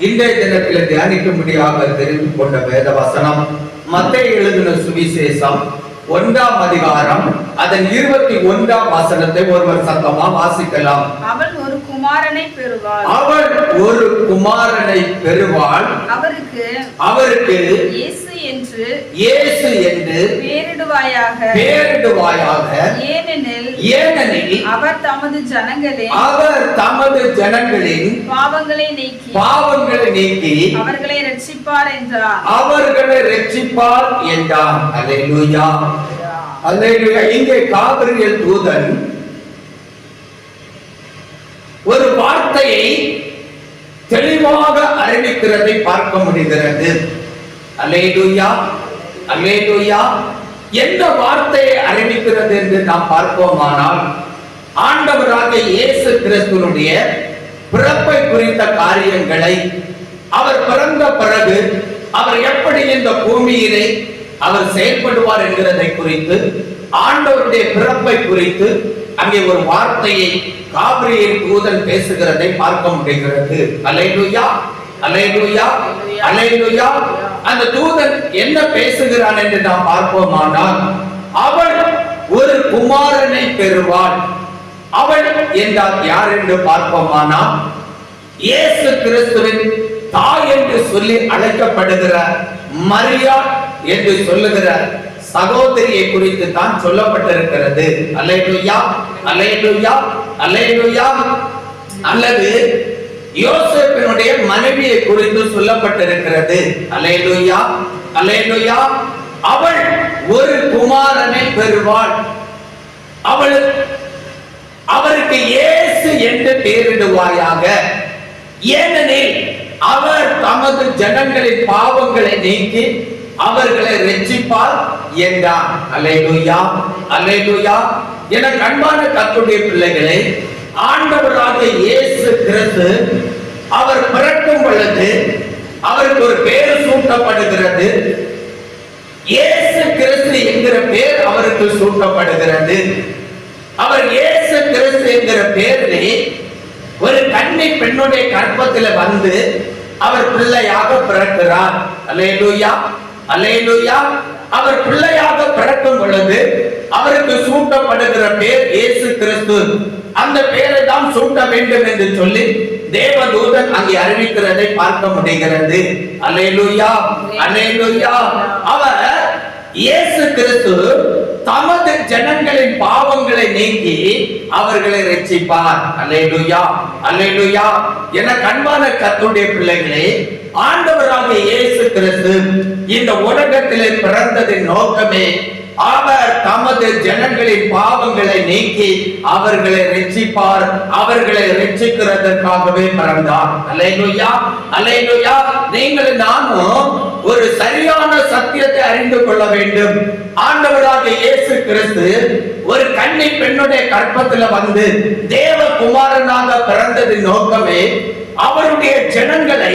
இன்றைய தினத்தில் தியானிக்கும்படியாக தெரிந்து கொண்ட வேத வசனம் மத்தேயு எழுதின சுவிசேஷம் 1ஆம் அதிகாரம் அதன் 21ஆம் வசனத்தை ஒருவர் சத்தமா வாசிக்கலாம். அவள் ஒரு குமாரனை பெறுவாள். அவள் ஒரு குமாரனை பெறுவாள். அவருக்கு இயேசு என்று பெயரிடுவாயாக. ஏனெனில் அவர் தமது ஜனங்களின் பாவங்களை நீக்கி அவர்களை ரட்சிப்பார் என்றார். அல்லேலூயா, அல்லேலூயா. இங்கே காபிரியேல் தூதன் ஒரு வார்த்தையை தெளிவாக அறிவிக்கிறதை பார்க்க முடிகிறது. அல்லேலூயா, அல்லேலூயா. எந்த வார்த்தையை அறிவிக்கிறது என்று நாம் பார்ப்போமானால், ஆண்டவராகிய இயேசு கிறிஸ்துவினுடைய பிறப்பை குறித்த காரியங்களை, அவர் பிறந்த பிறகு அவர் எப்படி இந்த பூமியிலே அவர் செயல்படுவார் என்கிறதை குறித்து, ஆண்டவருடைய பிறப்பை குறித்து அங்கே ஒரு வார்த்தையை காபிரியேல் தூதன் பேசுகிறதை பார்க்க முடிகிறது. அல்லேலூயா, அல்லேலூயா, அல்லேலூயா. அந்த தூதன் என்ன பேசுகிறான் என்று நாம் பார்ப்போமானால், அவள் ஒரு குமாரனை பெறுவாள். அவள் என்றால் யார் என்று பார்ப்போமானால், இயேசு கிறிஸ்துவின் தாய் என்று சொல்லி அழைக்கப்படுகிற மரியா என்று சொல்லுகிற சகோதரியை குறித்து தான் சொல்லப்பட்டிருக்கிறது. அல்லேலூயா, அல்லேலூயா, அல்லேலூயா. அல்லது யோசேப்பினுடைய மனைவியை குறித்து சொல்லப்பட்டிருக்கிறது. அல்லேலூயா, அல்லேலூயா. அவள் ஒரு குமாரனை பெறுவாள். அவருக்கு இயேசு என்று பெயரிடுவாயாக. ஏனெனில் அவர் தமது ஜனங்களின் பாவங்களை நீக்கி அவர்களை ரட்சிப்பார் என்றார். அல்லேலூயா, அல்லேலூயா. என அன்பான கர்த்தருடைய பிள்ளைகளே, ஆண்டவராகிய இயேசு கிறிஸ்து அவர் பிறக்கும் பொழுது அவருக்கு ஒரு பெயர் சூட்டப்படுகிறது. இயேசு கிறிஸ்து என்கிற பெயர் அவருக்கு சூட்டப்படுகிறது. அவர் இயேசு கிறிஸ்து என்கிற பெயரிலே ஒரு கன்னி பெண்ணுடைய கற்பத்தில் வந்து அவர் பிள்ளையாக பிறக்கிறார். அல்லேலூயா, அல்லேலூயா. அவர் பிள்ளையாக பிறக்கும் பொழுது அவருக்கு சூட்டப்படுகிற பெயர் இயேசு கிறிஸ்து. அந்த பெயரை தான் சூட்ட வேண்டும் என்று சொல்லி தேவதூதன் அங்கே அறிவிக்கிறதை பார்க்க முடிகிறது. அல்லேலூயா, அல்லேலூயா. அவர் இயேசு கிறிஸ்து தமது ஜனங்களின் பாவங்களை நீக்கி அவர்களை ரட்சிப்பார். அல்லேலூயா, அல்லேலூயா. என அன்பான கர்த்தருடைய பிள்ளைகளே, ஆண்டவராகிய இயேசு கிறிஸ்து இந்த உலகத்திலே பிறந்ததின் நோக்கமே அவர் தமது ஜனங்களின் பாவங்களை நீக்கி அவர்களை ரட்சிப்பார், அவர்களை ரட்சிக்கிறதற்காகவே பிறந்தார். அல்லேலூயா, அல்லேலூயா. நீங்கள் நானும் ஒரு சரியான சத்தியத்தை அறிந்து கொள்ள வேண்டும். ஆண்டவராகிய இயேசு கிறிஸ்து ஒரு கன்னி பெண்ணுடைய கற்பத்தில் வந்து தேவகுமாரனாக பிறந்ததின் நோக்கமே அவருடைய ஜனங்களை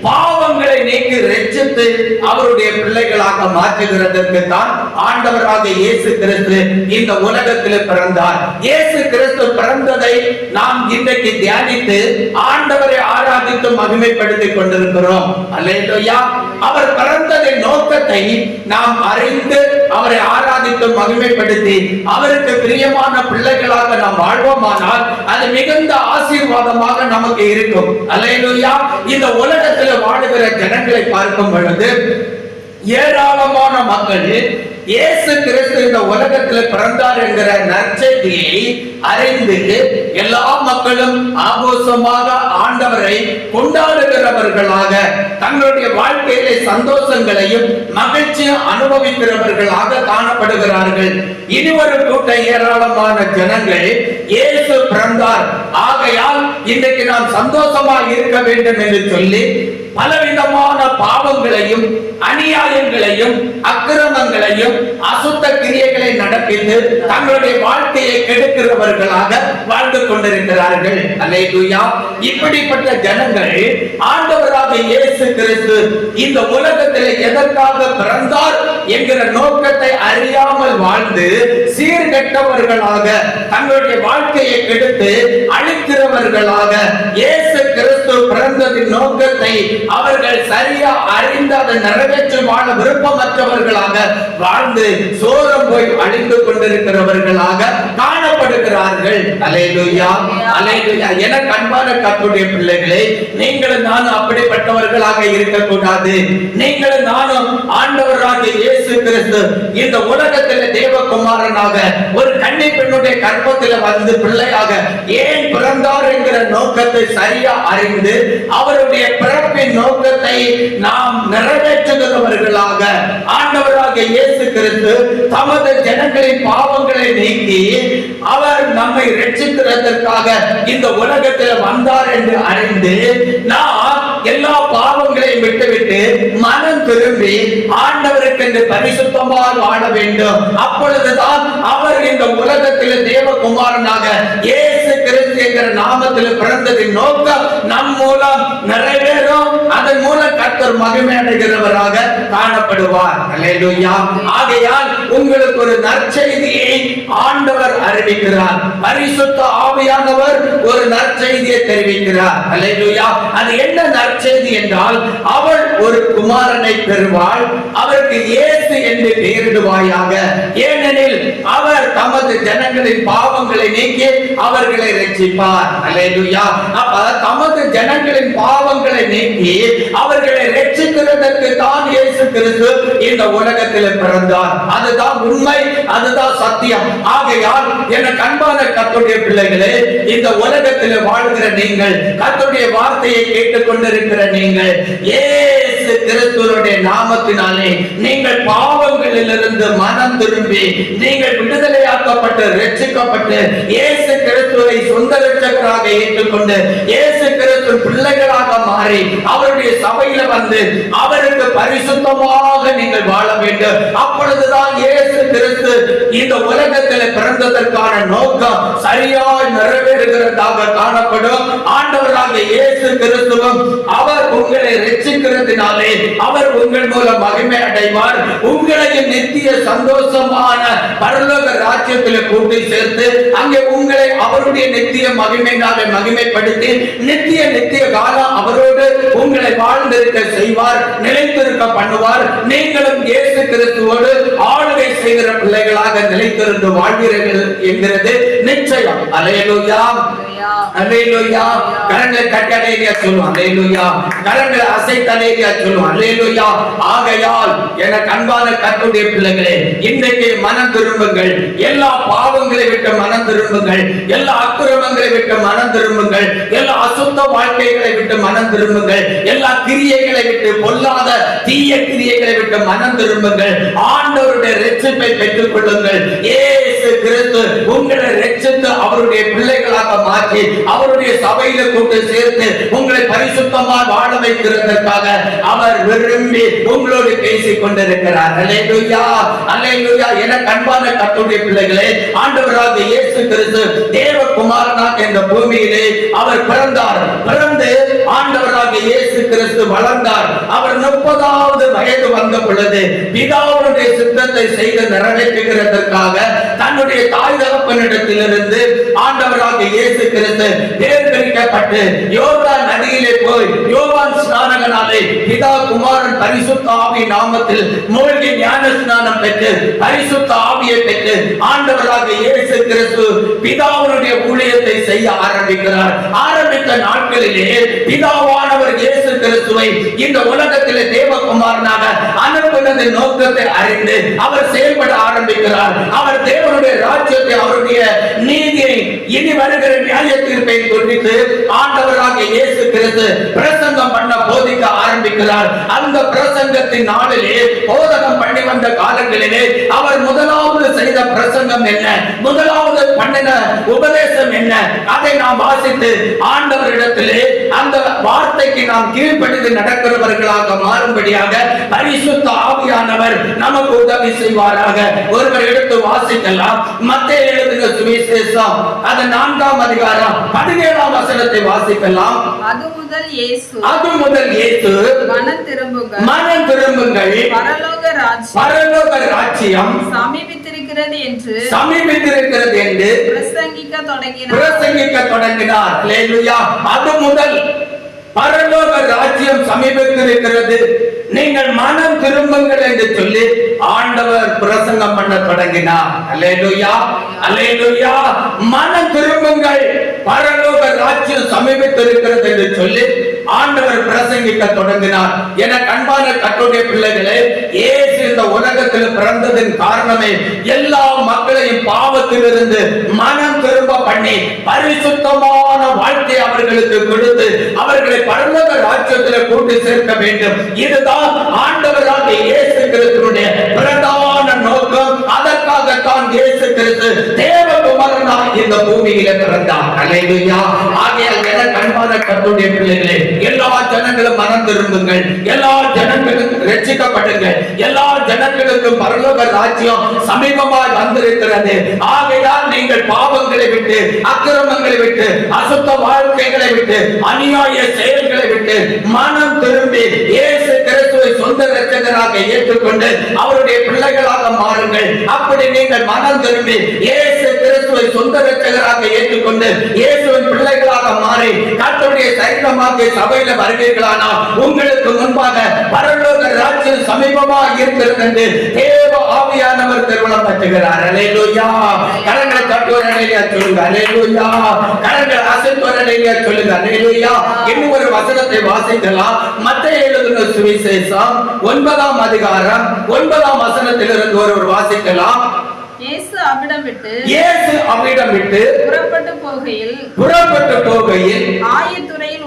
பாவங்களை நீக்கி ரட்சித்து அவருடைய பிள்ளைகளாக மாற்றுகிறதற்கு தான் ஆண்டவராகிய இயேசு கிறிஸ்து இந்த உலகத்தில் பிறந்தார். இயேசு கிறிஸ்து பிறந்ததை நாம் இன்றைக்கு தியானித்து ஆண்டவரை ஆராதித்து மகிமைப்படுத்திக் கொண்டிருக்கிறோம். அல்லேலூயா. அவர் பிறந்ததின் நோக்கத்தை நாம் அறிந்து அவரை ஆராதித்து மகிமைப்படுத்தி அவருக்கு பிரியமான பிள்ளைகளாக நாம் வாழ்வோமானால் அது மிகுந்த ஆசீர்வாதமாக நமக்கு இருக்கும். அல்லேலூயா. இந்த உலகத்தில் வாழுகிற ஜனங்களை பார்க்கும் பொழுது ஏராளமான மக்கள் இயேசு கிறிஸ்து இந்த உலகத்தில் பிறந்தார் என்கிற நற்செய்தியை அறிந்து எல்லா மக்களும் ஆகோஷமாக ஆண்டவரை கொண்டாடுகிறவர்களாக, தங்களுடைய வாழ்க்கையிலே சந்தோஷங்களையும் மகிழ்ச்சியும் அனுபவிக்கிறவர்களாக காணப்படுகிறார்கள். இனிவரு கூட்ட ஏராளமான ஜனங்கள் இயேசு பிறந்தார், ஆகையால் இன்றைக்கு நாம் சந்தோஷமாக இருக்க வேண்டும் என்று சொல்லி பலவிதமான பாவங்களையும் அநியாயங்களையும் அக்கிரமங்களையும் அசுத்த கிரியைகளை நடப்பித்து தங்களுடைய வாழ்க்கையை கெடுக்கிறவர்களாக வாழ்ந்து கொண்டிருக்கிறார்கள். அல்லேலூயா. இப்படிப்பட்ட ஜனங்கள் ஆண்டவராகிய இயேசு கிறிஸ்து இந்த உலகத்தில் எதற்காக பிறந்தார் என்கிற நோக்கத்தை அறியாமல் வாழ்ந்து சீர்கெட்டவர்களாக தங்களுடைய வாழ்க்கையை கெடுத்து அழிக்கிறவர்களாக இயேசு கிறிஸ்து பிறந்த பிறந்ததின் நோக்கத்தை அவர்கள் சரியா அறிந்து அதை நிறைவேற்றி வாழ விருப்பமற்றவர்களாக வாழ்ந்து சோரம் போய் அழிந்து கொண்டிருக்கிறவர்களாக காணப்படுகிறார்கள். அல்லேலூயா, அல்லேலூயா. எனக்கு அன்பான கர்த்தருடைய பிள்ளைகளே, நீங்களும் நானும் அப்படிப்பட்டவர்களாக இருக்கக்கூடாது. நீங்களும் நானும் ஆண்டவராகிய இயேசு கிறிஸ்து இந்த உலகத்தில் தேவகுமாரனாக ஒரு கன்னி பெண்ணுடைய கர்ப்பத்தில் வந்து பிள்ளையாக ஏன் பிறந்தார் என்கிற நோக்கத்தை சரியா அறிந்து அவருடைய பிறப்பின் நோக்கத்தை நாம் நிறைவேற்றுகிறவர்களாக ஆண்டவராகிய இயேசு கிறிஸ்து தமது ஜனங்களின் பாவங்களை நீக்கி அவர் நம்மை ரட்சிக்கிறதற்காக இந்த உலகத்தில் வந்தார் என்று அறிந்து நாம் எல்லா பாவங்களையும் விட்டுவிட்டு மனம் திரும்பி ஆண்டவருக்கு என்று பரிசுத்தமாக வாழ வேண்டும். அப்பொழுதுதான் அவர் இந்த உலகத்தில் தேவகுமாரனாக இயேசு கிறிஸ்து என்கிற நாமத்தில் பிறந்ததின் நோக்கம் நம் மூலம் நிறைவேறும். அதன் மூலம் கர்த்தர் மகிமை அடைகிறவராக காணப்படுவார். அல்லேலூயா. ஆகையால் உங்களுக்கு ஒரு நற்செய்தியை ஆண்டவர் அறிவிக்கிறார். பரிசுத்த ஆவியானவர் ஒரு நற்செய்தியை தெரிவிக்கிறார். அல்லேலூயா. அது என்ன நற்செய்தி என்றால், அவள் ஒரு குமாரனை பெறுவாள், அவருக்கு இயேசு என்று பெயரிடுவாயாக. ஏனெனில் அவர் தமது ஜனங்களின் பாவங்களை நீக்கி அவர்களை ரட்சிப்பார். அல்லேலூயா. அப்ப தமது ஜனங்களின் பாவங்களை நீக்கி அவர்களை ரட்சிக்கிறதற்கு தான் இயேசு கிறிஸ்து இந்த உலகத்தில் பிறந்தார். அதுதான் உண்மை, அதுதான் சத்தியம். ஆகையால் எனக்கு அன்பான கர்த்தருடைய பிள்ளைகளே, இந்த உலகத்தில் வாழ்கிற நீங்கள், கர்த்தருடைய வார்த்தையை கேட்டுக் கொண்டிருக்கிற நீங்கள், இயேசு கிறிஸ்துவினுடைய நாமத்தினாலே நீங்கள் பாவங்களிலிருந்து மனம் திரும்பி நீங்கள் விடுதலையாக்கப்பட்டு ரட்சிக்கப்பட்டு இயேசு கிறிஸ்துவை சொந்த இரட்சகராக ஏற்றுக்கொண்டு இயேசு கிறிஸ்து பிள்ளைகளாக மாறி அவருடைய சபையில வந்து அவருக்கு பரிசுத்தமாக நீங்கள் வாழ வேண்டும். அப்பொழுதுதான் இயேசு கிறிஸ்து இந்த உலகத்தில் பிறந்ததற்கான நோக்கம் சரியாய் நிறைவேறுகிறதாக காணப்படும். ஆண்டவராக இயேசு கிறிஸ்துவும் அவர் உங்களை ரட்சிக்கிறதுனாலே அவர் உங்கள் மூலம் மகிமை அடைவார். உங்களையும் நித்திய சந்தோஷமான பரலோக ராஜ்யத்தில் கூட்டி சேர்த்து அங்கே உங்களை அவருடைய நித்திய மகிமையினாலே மகிமைப்படுத்தி நித்திய காலம் அவரோடு உங்களை வாழ்ந்திருக்க செய்வார், நிலைத்திருக்க பண்ணுவார். நீங்களும் இயேசு கிறிஸ்துவோடு ஆளுகை செய்கிற பிள்ளைகளாக நிலைத்திருந்து வாழ்வீர்கள் என்கிறது நிச்சயம். அல்லேலூயா, அல்லேலூயா. கரங்களை தட்டி அல்லேலூயா சொல்லுவோம். அல்லேலூயா. கரங்களை அசைத்து அல்லேலூயா சொல்லுவோம். அல்லேலூயா. ஆகையால் எனக்கு அன்பான கர்த்தருடைய பிள்ளைகளே, இன்றைக்கு மனம் திரும்புங்கள். எல்லா பாவங்களை விட்டு மனம் திரும்புங்கள். எல்லா அக்கிரமங்களை விட்டு மனம் திரும்புங்கள். எல்லா அசுத்த வாழ்க்கைகளை விட்டு மனம் திரும்புங்கள். எல்லா கிரியைகளை விட்டு, பொல்லாத தீய கிரியைகளை விட்டு மனம் திரும்புங்கள். ஆண்டவருடைய இரட்சிப்பை பெற்றுக் கொள்ளுங்கள். இயேசு கிறிஸ்து உங்களை இரட்சித்து அவருடைய பிள்ளைகளாக மாற்றி அவருடைய சபையில கூட்டு சேர்த்து உங்களை பரிசுத்தமாக வாழ வைக்கிறதற்காக அவர் விரும்பி உங்களோடு பேசிக் கொண்டிருக்கிறார். அல்லேலூயா, அல்லேலூயா. எனக்கு அன்பான கர்த்தருடைய பிள்ளைகளே, ஆண்டவராகிய இயேசு கிறிஸ்து தேவகுமாரனாக இந்த பூமியிலே அவர் பிறந்தார். பிறந்து ஆண்டவராகிய இயேசு கிறிஸ்து வளர்ந்தார். அவர் 30வது வயது வந்த பொழுது பிதாவுடைய சித்தத்தை செய்து நிறைவேற்றுகிறதற்காக தன்னுடைய தாய் தகப்பனிடத்திலிருந்து ஆண்டவராகிய இயேசு கிறிஸ்து வேறு பிரிக்கப்பட்டு யோர்தான் நதியிலே போய் யோவான் ஸ்நானகனாலே பிதா குமாரன் பரிசுத்த ஆவி நாமத்தில் மூழ்கி ஞான ஸ்நானம் பெற்று பரிசுத்த ஆவியை பெற்று ஆண்டவராகிய இயேசு கிறிஸ்து பிதாவுடைய ஊழியத்தை செய்ய ஆரம்பிக்கிறார். ஆரம்பித்த நாட்களிலே பிதாவானவர் இயேசு கிறிஸ்துவை இந்த உலகத்திலே தேவகுமாரனாக அனுப்பினதின் நோக்கத்தை அறிந்து அவர் செயல்பட ஆரம்பிக்கிறார். அவர் தேவனுடைய ராஜ்யத்தை, அவருடைய நீதியை, இனி வருகிற நியாய தீர்ப்பை குறித்து ஆண்டவராகிய இயேசு கிறிஸ்து பிரசங்கம் பண்ண போதிக்க ஆரம்பிக்கிறார். அந்த பிரசங்கத்தின் நாளிலே போதகம் பண்ணி வந்த காலங்களிலே அவர் முதலாவது செய்த பிரசங்கம் என்ன, முதலாவது பண்ணின உபதேசம் என்ன, அதை நாம் வாசித்து ஆண்டவரிடத்திலே அந்த வார்த்தைக்கு நாம் கீழ்ப்படிந்து நடக்கிறவர்களாக மாறும்படியாக பரிசுத்த ஆவியானவர் நமக்கு உதவி செய்வாராக. ஒருவர் எடுத்து வாசிக்கலாம். மத்தேயு எழுதின சுவிசேஷம் அது 4ஆம் அதிகாரம் 17ஆம் வசனத்தை வாசிக்கலாம். அது முதல் இயேசு மனம் திரும்புங்கள், பரலோக ராஜ்யம் சமீபித்திருக்கிறது என்று பிரசங்கிக்க தொடங்கினார். அல்லேலூயா. அது முதல் பரலோக ராஜ்யம் சமீபத்திருக்கிறது, நீங்கள் மனம் திரும்புங்கள் என்று சொல்லி ஆண்டவர் பிரசங்கம் பண்ண தொடங்கினார். அல்லேலூயா, அல்லேலூயா. மனம் திரும்புங்கள், பரலோக ராஜ்யம் சமீபத்திருக்கிறது என்று சொல்லி ஆண்டவர் பிரசங்கிக்க தொடங்கினார். என அன்பான கர்த்தருடைய பிள்ளைகளே, இயேசு இந்த உலகத்தில் பிறந்ததின் காரணமே எல்லா மக்களையும் பாவத்திலிருந்து மனம் திரும்ப பண்ணி பரிசுத்தமான வாழ்க்கை அவர்களுக்கு கொடுத்து அவர்களை பரலோக ராஜ்யத்தில் கூட்டி சேர்க்க வேண்டும். இதுதான் ஆண்டவராகிய இயேசு கிறிஸ்துவினுடைய பிரதான நோக்கம். அதற்காகத்தான் இயேசு கிறிஸ்து தேவகுமாரனாக இந்த பூமியிலே பிறந்தார். அல்லேலூயா. ஆகையால் எனக்கு அன்பான கர்த்தருடைய பிள்ளைகளே, எல்லா ஜனங்களும் மனம் திரும்புங்கள், எல்லா ஜனங்களும் ரட்சிக்கப்படுங்கள், எல்லா ஜனங்களுக்கும் பரலோக ராஜ்யம் சமீபமாய் வந்திருக்கிறது. ஆகையால் நீங்கள் பாவங்களை விட்டு, அக்கிரமங்களை விட்டு, அசுத்த வாழ்க்கைகளை விட்டு, அநியாய செயல்களை விட்டு மனம் திரும்பி இயேசு கிறிஸ்துவை சொந்த இரட்சகராக ஏற்றுக்கொண்டு அவருடைய பிள்ளைகளாக மாறுங்கள். அப்படி நீங்கள் மனம் திரும்பி இயேசு கிறிஸ்துவை சொந்த இரட்சகராக ஏற்றுக்கொண்டு இயேசுவின் பிள்ளைகளாக மாறி கர்த்தருடைய சரீரமாகிய சபையில வருவீர்களானால் உங்களுக்கு முன்பாக பரலோக ராஜ்யம் சமீபமாக இருக்கிறது என்று தேவ ஆவியானவர் திருமணம் பற்றுகிறார். அல்லேலூயா. கரங்களை தட்டுவோர் அல்லேலூயா சொல்லுங்க. அல்லேலூயா. கரங்களை அசைப்போர் அல்லேலூயா சொல்லுங்க. அல்லேலூயா. இன்னும் ஒரு வசனத்தை வாசிக்கலாம். மத்தேயு எழுதின சுவிசேஷம் 9ஆம் அதிகாரம் 9ஆம் வசனத்திலிருந்து ஒருவர் வாசிக்கலாம். இயேசு அவ்விடம் விட்டு புறப்பட்டு போகையில் ஆயத்துறையில்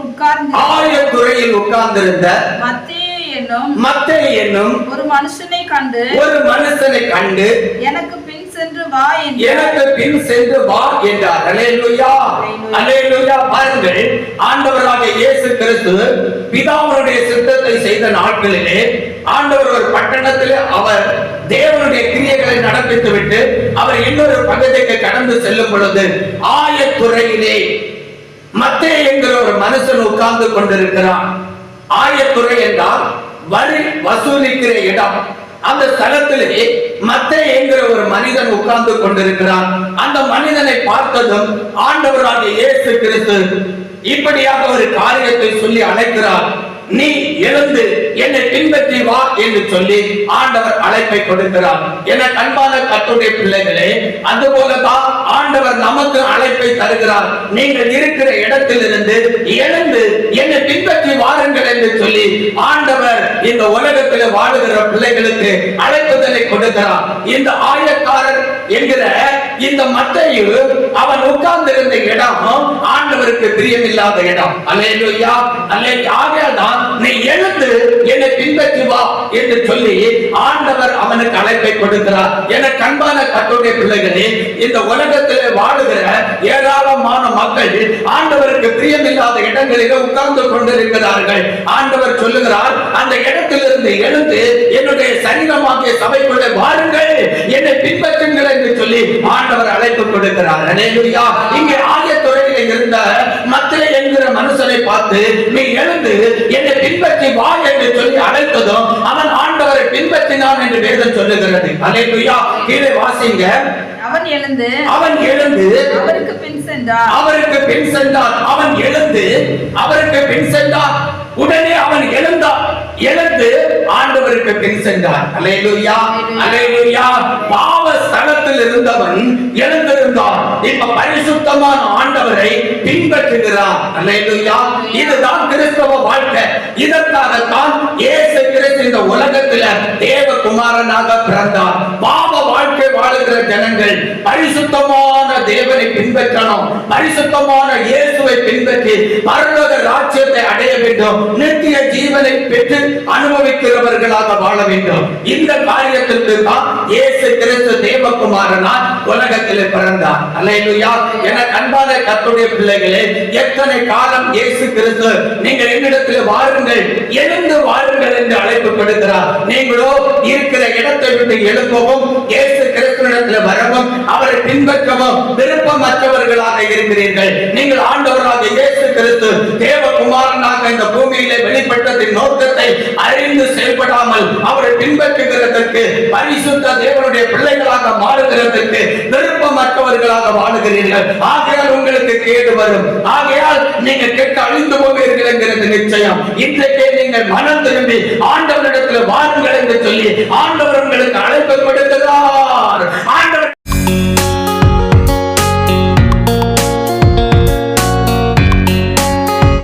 உட்கார்ந்திருந்த மத்தேயு என்னும் ஒரு மனுஷனை கண்டு எனக்கு பின் சென்று வா என்றார். அல்லேலூயா, அல்லேலூயா. பாருங்கள், ஆண்டவராகிய இயேசு கிறிஸ்து பிதாவுடைய சித்தத்தை செய்த நாட்களிலே ஆண்டவர் ஒரு பட்டணத்திலே அவர் தேவனுடைய கிரியைகளை நடப்பித்து விட்டு அவர் இன்னொரு பகுதிக்கு கடந்து செல்லும் பொழுது ஆயத்துறையிலே மத்தேயு என்கிற ஒரு மனுஷன் உட்கார்ந்து கொண்டிருக்கிறான். ஆயத்துறை என்றால் வரி வசூலிக்கிற இடம். அந்த ஸ்தலத்திலே மத்தேயு என்கிற ஒரு மனிதன் உட்கார்ந்து கொண்டிருக்கிறான். அந்த மனிதனை பார்த்ததும் ஆண்டவராகிய இயேசு கிறிஸ்து இப்படியாக ஒரு காரியத்தை சொல்லி அழைக்கிறார். நீ எழுந்து என்னை பின்பற்றி வா என்று சொல்லி ஆண்டவர் அழைப்பை கொடுக்கிறார். என அன்பான கர்த்தருடைய பிள்ளைகளே, அதுபோலதான் ஆண்டவர் நமக்கு அழைப்பை தருகிறார். நீங்கள் இருக்கிற இடத்திலிருந்து எழுந்து என்னை பின்பற்றி வாருங்கள் என்று சொல்லி ஆண்டவர் இந்த உலகத்தில் வாழுகிற பிள்ளைகளுக்கு அழைப்புதலை கொடுக்கிறார். இந்த ஆயக்காரர் என்கிற இந்த மத்தேயு அவன் உட்கார்ந்திருந்த இடம் ஆண்டவருக்கு பிரியமில்லாத இடம். அல்லேலூயா, அல்லேலூயா. ஆகையால் நீ எழுந்து என்னை பின்பற்றி வா என்று சொல்லி ஆண்டவர் அவனுக்கு அழைப்பை கொடுக்கிறார். என அன்பான கர்த்தருடைய பிள்ளைகளே, இந்த உலகத்திலே வாழுகிற ஏராளமான மக்கள் ஆண்டவருக்கு பிரியமில்லாத இடங்களில் உட்கார்ந்து கொண்டிருக்கிறார்கள். ஆண்டவர் சொல்லுகிறார், அந்த இடத்திலிருந்து எழுந்து என்னுடைய சரீரமாகிய சபைக்குள்ளே வாருங்கள், என்னை பின்பற்றுங்கள் என்று சொல்லி ஆண்டவர் அழைப்பு கொடுக்கிறார். அல்லேலூயா. இங்கே ஆயத்துறையிலே இருந்த மத்தேயு என்கிற மனுஷனை பார்த்து நீ எழுந்து என்னை பின்பற்றி வா என்று சொல்லி அழைத்ததும் அவன் ஆண்டவரை பின்பற்றினான் என்று வேதம் சொல்லுகிறது. அல்லேலூயா. கீழே வாசிங்க. அவன் எழுந்து அவருக்கு பின் சென்றான். அவன் எழுந்து அவருக்கு பின் சென்றான். உடனே அவன் எழுந்து ஆண்டவருக்கு பின் சென்றான். அல்லேலூயா, அல்லேலூயா. பாவ ஸ்தலத்தில் இருந்தவன் எழுந்திருந்தான். இப்ப பரிசுத்தமான ஆண்டவரை பின்பற்றுகிறான். அல்லேலூயா. இதுதான் கிறிஸ்தவ வாழ்க்கை. இதற்காகத்தான் இயேசு கிறிஸ்து இந்த உலகத்தில் தேவகுமாரனாக பிறந்தார். பாவ வாழ்க்கை வாழுகிற ஜனங்கள் பரிசுத்தமான தேவனை பின்பற்றணும். பரிசுத்தமான இயேசுவை பின்பற்றி பரலோக ராஜ்யத்தை அடைய வேண்டும். நித்திய ஜீவனை பெற்று அனுபவிக்கிறவர்களாக வாழ வேண்டும். இந்த காரியத்திற்கு தான் இயேசு கிறிஸ்து தேவகுமாரனாய் உலகத்தில் பிறந்தார். அல்லேலூயா. என அன்பான கர்த்தருடைய பிள்ளைகளே, எத்தனை காலம் இயேசு கிறிஸ்து நீங்கள் என்னிடத்தில் வாருங்கள், எழுந்து வாருங்கள் என்று அழைப்பு கொடுக்கிறார். நீங்களோ இருக்கிற இடத்தை விட்டு எழுப்பவும் இயேசு கிறிஸ்துவிடத்தில் வரவும் அவரை பின்பற்றவும் விருப்பமற்றவர்களாக இருக்கிறீர்கள். நீங்கள் ஆண்டவராக இயேசு கிறிஸ்து தேவகுமாரனாக இந்த பூமியிலே வெளிப்பட்டதின் நோக்கத்தை அறிந்து செயல்படாமல் அவரை பின்பற்றுகிறதற்கு, பரிசுத்த தேவனுடைய பிள்ளைகளாக மாறுகிறதற்கு விருப்பமற்றவர்களாக வாழுகிறீர்கள். ஆகையால் உங்களுக்கு கேடு வரும். ஆகையால் நீங்க கெட்டு அழிந்து போவீர்கள் என்கிறது நிச்சயம். இன்றைக்கே நீங்கள் மனம் திரும்பி ஆண்டவரிடத்தில் வாருங்கள் என்று சொல்லி ஆண்டவர் உங்களுக்கு அழைப்பு